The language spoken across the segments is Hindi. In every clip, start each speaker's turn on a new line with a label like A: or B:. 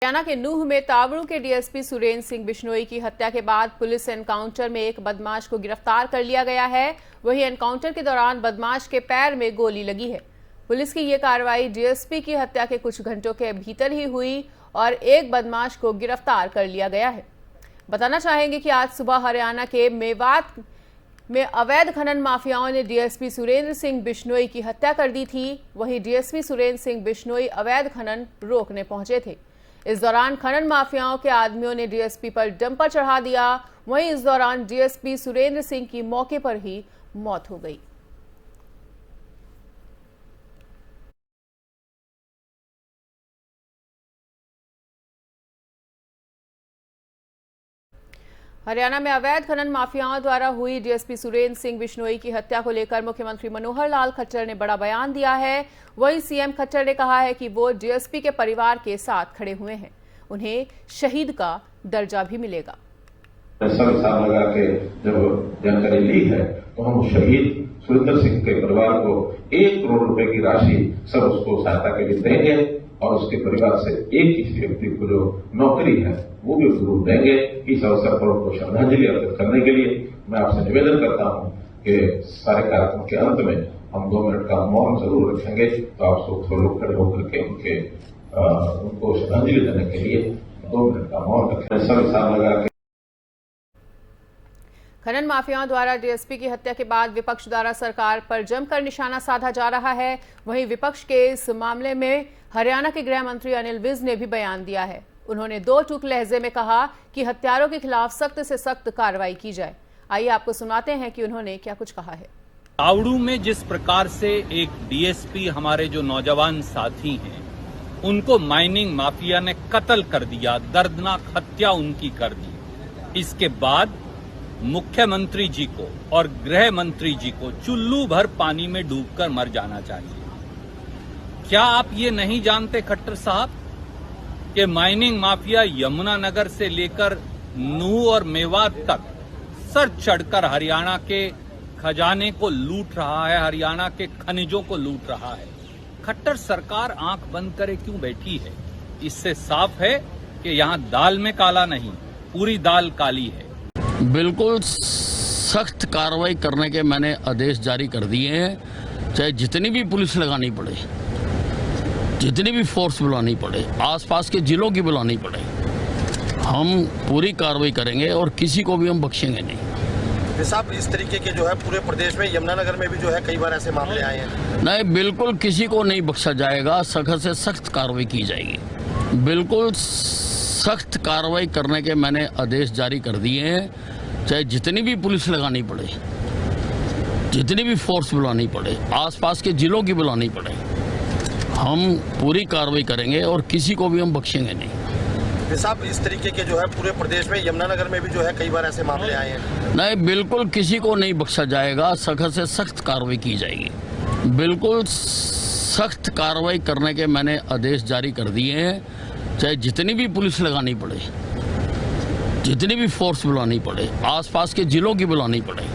A: हरियाणा के नूह में तावड़ू के डीएसपी सुरेंद्र सिंह बिश्नोई की हत्या के बाद पुलिस एनकाउंटर में एक बदमाश को गिरफ्तार कर लिया गया है। वहीं एनकाउंटर के दौरान बदमाश के पैर में गोली लगी है। पुलिस की यह कार्रवाई डीएसपी की हत्या के कुछ घंटों के भीतर ही हुई और एक बदमाश को गिरफ्तार कर लिया गया है। बताना चाहेंगे कि आज सुबह हरियाणा के मेवात में अवैध खनन माफियाओं ने डीएसपी सुरेंद्र सिंह बिश्नोई की हत्या कर दी थी। वहीं डीएसपी सुरेंद्र सिंह बिश्नोई अवैध खनन रोकने पहुंचे थे। इस दौरान खनन माफियाओं के आदमियों ने डीएसपी पर डंपर चढ़ा दिया। वहीं इस दौरान डीएसपी सुरेंद्र सिंह की मौके पर ही मौत हो गई। हरियाणा में अवैध खनन माफियाओं द्वारा हुई डीएसपी सुरेंद्र सिंह बिश्नोई की हत्या को लेकर मुख्यमंत्री मनोहर लाल खट्टर ने बड़ा बयान दिया है। वहीं सीएम खट्टर ने कहा है कि वो डीएसपी के परिवार के साथ खड़े हुए हैं, उन्हें शहीद का दर्जा भी मिलेगा।
B: सब हिसाब लगा के जब जानकारी ली है तो हम शहीद सुरेंद्र सिंह के परिवार को 1 करोड़ रुपए की राशि सब उसको सहायता के लिए देंगे और उसके परिवार से एक किसी व्यक्ति को जो नौकरी है वो भी जरूर देंगे। इस अवसर पर उनको श्रद्धांजलि अर्पित करने के लिए मैं आपसे निवेदन करता हूं कि सारे कार्यक्रम के अंत में हम 2 मिनट का मौन जरूर रखेंगे। तो आप सब लोग खड़े होकर के उनको श्रद्धांजलि देने के लिए 2 मिनट का मौन रखें। सब हिसाब लगा के
A: खनन माफियाओं द्वारा डीएसपी की हत्या के बाद विपक्ष द्वारा सरकार पर जमकर निशाना साधा जा रहा है। वहीं विपक्ष के इस मामले में हरियाणा के गृह मंत्री अनिल विज ने भी बयान दिया है। उन्होंने 2 टूक लहजे में कहा कि हत्यारों के खिलाफ सख्त से सख्त कार्रवाई की जाए। आइए आपको सुनाते हैं कि उन्होंने क्या कुछ कहा है।
C: तावड़ू में जिस प्रकार से एक डीएसपी हमारे जो नौजवान साथी हैं उनको माइनिंग माफिया ने कत्ल कर दिया, दर्दनाक हत्या उनकी कर दी। इसके बाद मुख्यमंत्री जी को और गृह मंत्री जी को चुल्लू भर पानी में डूबकर मर जाना चाहिए। क्या आप ये नहीं जानते खट्टर साहब कि माइनिंग माफिया यमुनानगर से लेकर नूह और मेवात तक सर चढ़कर हरियाणा के खजाने को लूट रहा है, हरियाणा के खनिजों को लूट रहा है। खट्टर सरकार आंख बंद करे क्यों बैठी है? इससे साफ है कि यहां दाल में काला नहीं, पूरी दाल काली है।
D: बिल्कुल सख्त कार्रवाई करने के मैंने आदेश जारी कर दिए हैं, चाहे जितनी भी पुलिस लगानी पड़े, जितनी भी फोर्स बुलानी पड़े, आसपास के जिलों की बुलानी पड़े, हम पूरी कार्रवाई करेंगे और किसी को भी हम बख्शेंगे नहीं।
E: साहब इस तरीके के जो है पूरे प्रदेश में यमुनानगर में भी जो है कई बार ऐसे मामले आए हैं।
D: नहीं, बिल्कुल किसी को नहीं बख्शा जाएगा, सख्त से सख्त कार्रवाई की जाएगी। बिल्कुल सख्त कार्रवाई करने के मैंने आदेश जारी कर दिए हैं, चाहे जितनी भी पुलिस लगानी पड़े, जितनी भी फोर्स बुलानी पड़े, आसपास के जिलों की बुलानी पड़े, हम पूरी कार्रवाई करेंगे और किसी को भी हम बख्शेंगे नहीं।
E: साहब इस तरीके के जो है पूरे प्रदेश में यमुनानगर में भी जो है कई बार ऐसे मामले आए हैं।
D: नहीं, बिल्कुल किसी को नहीं बख्शा जाएगा, सख्त से सख्त कार्रवाई की जाएगी। बिल्कुल सख्त कार्रवाई करने के मैंने आदेश जारी कर दिए हैं, चाहे जितनी भी पुलिस लगानी पड़े, जितनी भी फोर्स बुलानी पड़े, आसपास के जिलों की बुलानी पड़े,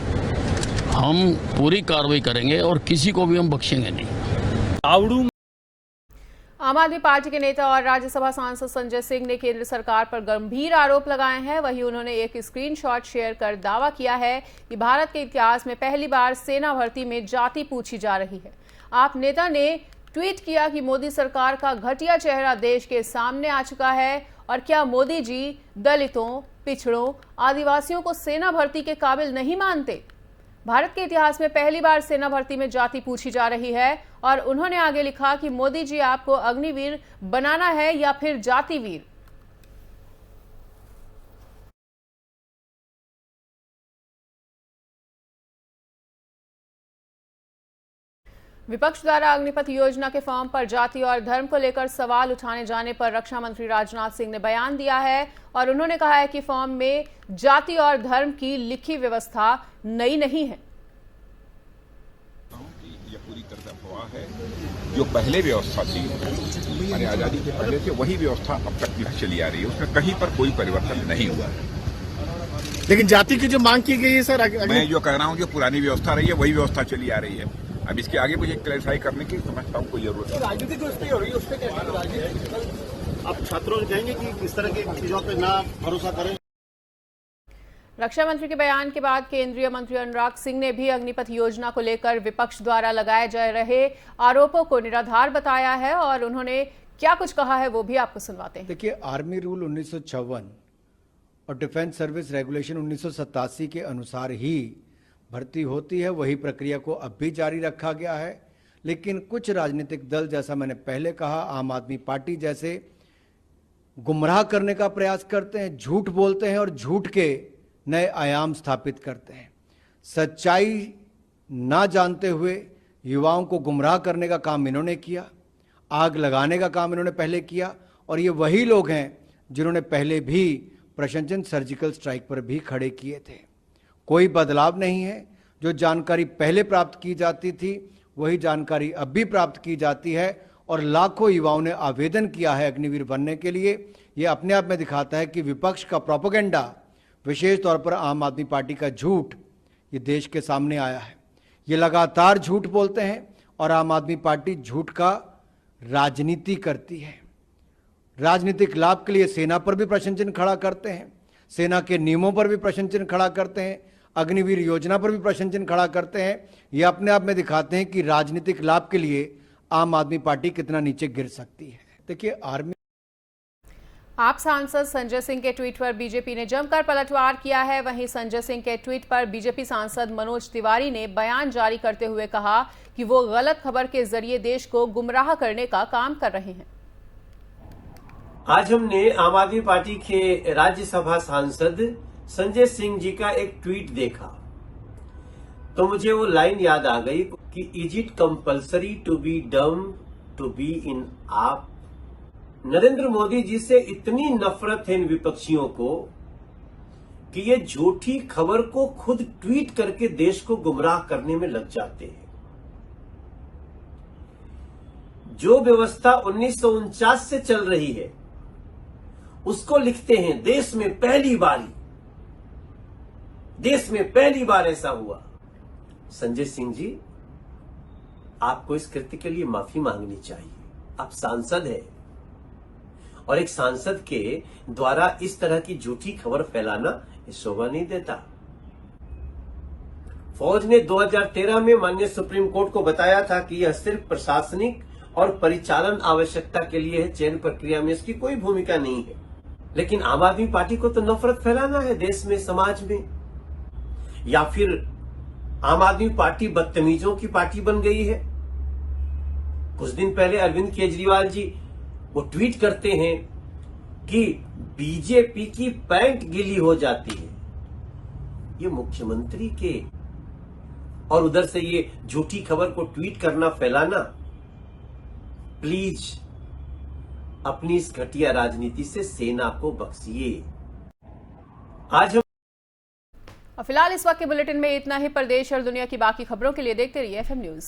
D: हम पूरी कार्रवाई करेंगे और किसी को भी हम बख्शेंगे नहीं।
C: तावड़ू
A: आम आदमी पार्टी के नेता और राज्यसभा सांसद संजय सिंह ने केंद्र सरकार पर गंभीर आरोप लगाए हैं। वहीं उन्होंने एक स्क्रीनशॉट शेयर कर दावा किया है कि भारत के इतिहास में पहली बार सेना भर्ती में जाति पूछी जा रही है। आप नेता ने ट्वीट किया कि मोदी सरकार का घटिया चेहरा देश के सामने आ चुका है और क्या मोदी जी दलितों, पिछड़ों, आदिवासियों को सेना भर्ती के काबिल नहीं मानते? भारत के इतिहास में पहली बार सेना भर्ती में जाति पूछी जा रही है और उन्होंने आगे लिखा कि मोदी जी आपको अग्निवीर बनाना है या फिर जातिवीर। विपक्ष द्वारा अग्निपथ योजना के फॉर्म पर जाति और धर्म को लेकर सवाल उठाने जाने पर रक्षा मंत्री राजनाथ सिंह ने बयान दिया है और उन्होंने कहा है कि फॉर्म में जाति और धर्म की लिखी व्यवस्था नई नहीं है।
F: यह पूरी तरह अफवाह है। जो पहले व्यवस्था थी हमारी आजादी के पहले से वही व्यवस्था अब तक चली आ रही है, उसमें कहीं पर कोई परिवर्तन नहीं हुआ है।
E: लेकिन जाति की जो मांग की गई है सर,
F: मैं जो कह रहा हूँ जो पुरानी व्यवस्था रही है वही व्यवस्था चली आ रही है। अब इसके आगे मुझे क्लैरिफाई करने की समझता हूँ कोई जरूरत नहीं।
E: राजनीतिक हो रही है उससे आप छात्रों से कहेंगे कि इस तरह की चीजों पर ना भरोसा करें।
A: रक्षा मंत्री के बयान के बाद केंद्रीय मंत्री अनुराग सिंह ने भी अग्निपथ योजना को लेकर विपक्ष द्वारा लगाए जा रहे आरोपों को निराधार बताया है और उन्होंने क्या कुछ कहा है वो भी आपको सुनवाते हैं।
G: देखिए, आर्मी रूल 1956 और डिफेंस सर्विस रेगुलेशन 1987 के अनुसार ही भर्ती होती है, वही प्रक्रिया को अब भी जारी रखा गया है। लेकिन कुछ राजनीतिक दल, जैसा मैंने पहले कहा, आम आदमी पार्टी जैसे, गुमराह करने का प्रयास करते हैं, झूठ बोलते हैं और झूठ के नए आयाम स्थापित करते हैं। सच्चाई ना जानते हुए युवाओं को गुमराह करने का काम इन्होंने किया, आग लगाने का काम इन्होंने पहले किया, और ये वही लोग हैं जिन्होंने पहले भी प्रशंसन सर्जिकल स्ट्राइक पर भी खड़े किए थे। कोई बदलाव नहीं है। जो जानकारी पहले प्राप्त की जाती थी वही जानकारी अब भी प्राप्त की जाती है, और लाखों युवाओं ने आवेदन किया है अग्निवीर बनने के लिए। ये अपने आप में दिखाता है कि विपक्ष का प्रोपेगेंडा, विशेष तौर पर आम आदमी पार्टी का झूठ, ये देश के सामने आया है। ये लगातार झूठ बोलते हैं और आम आदमी पार्टी झूठ का राजनीति करती है। राजनीतिक लाभ के लिए सेना पर भी प्रश्न चिन्ह खड़ा करते हैं, सेना के नियमों पर भी प्रश्न चिन्ह खड़ा करते हैं, अग्निवीर योजना पर भी प्रश्न चिन्ह खड़ा करते हैं। ये अपने आप में दिखाते हैं कि राजनीतिक लाभ के लिए आम आदमी पार्टी कितना नीचे गिर सकती है। देखिए, आर्मी
A: आप सांसद संजय सिंह के ट्वीट पर बीजेपी ने जमकर पलटवार किया है। वहीं संजय सिंह के ट्वीट पर बीजेपी सांसद मनोज तिवारी ने बयान जारी करते हुए कहा कि वो गलत खबर के जरिए देश को गुमराह करने का काम कर रहे हैं।
H: आज हमने आम आदमी पार्टी के राज्यसभा सांसद संजय सिंह जी का एक ट्वीट देखा तो मुझे वो लाइन याद आ गई कि is it compulsory to be dumb to be in आप। नरेंद्र मोदी जी से इतनी नफरत है इन विपक्षियों को कि ये झूठी खबर को खुद ट्वीट करके देश को गुमराह करने में लग जाते हैं। जो व्यवस्था 1949 से चल रही है उसको लिखते हैं देश में पहली बार ऐसा हुआ। संजय सिंह जी, आपको इस कृत्य के लिए माफी मांगनी चाहिए। आप सांसद हैं और एक सांसद के द्वारा इस तरह की झूठी खबर फैलाना शोभा नहीं देता। फौज ने 2013 में माननीय सुप्रीम कोर्ट को बताया था कि यह सिर्फ प्रशासनिक और परिचालन आवश्यकता के लिए है, चयन प्रक्रिया में इसकी कोई भूमिका नहीं है। लेकिन आम आदमी पार्टी को तो नफरत फैलाना है देश में, समाज में, या फिर आम आदमी पार्टी बदतमीजों की पार्टी बन गई है। कुछ दिन पहले अरविंद केजरीवाल जी वो ट्वीट करते हैं कि बीजेपी की पैंट गीली हो जाती है। ये मुख्यमंत्री के, और उधर से ये झूठी खबर को ट्वीट करना, फैलाना। प्लीज अपनी इस घटिया राजनीति से सेना को बख्शिए। आज हम
A: फिलहाल इस वक्त के बुलेटिन में इतना ही। प्रदेश और दुनिया की बाकी खबरों के लिए देखते रहिए FM न्यूज।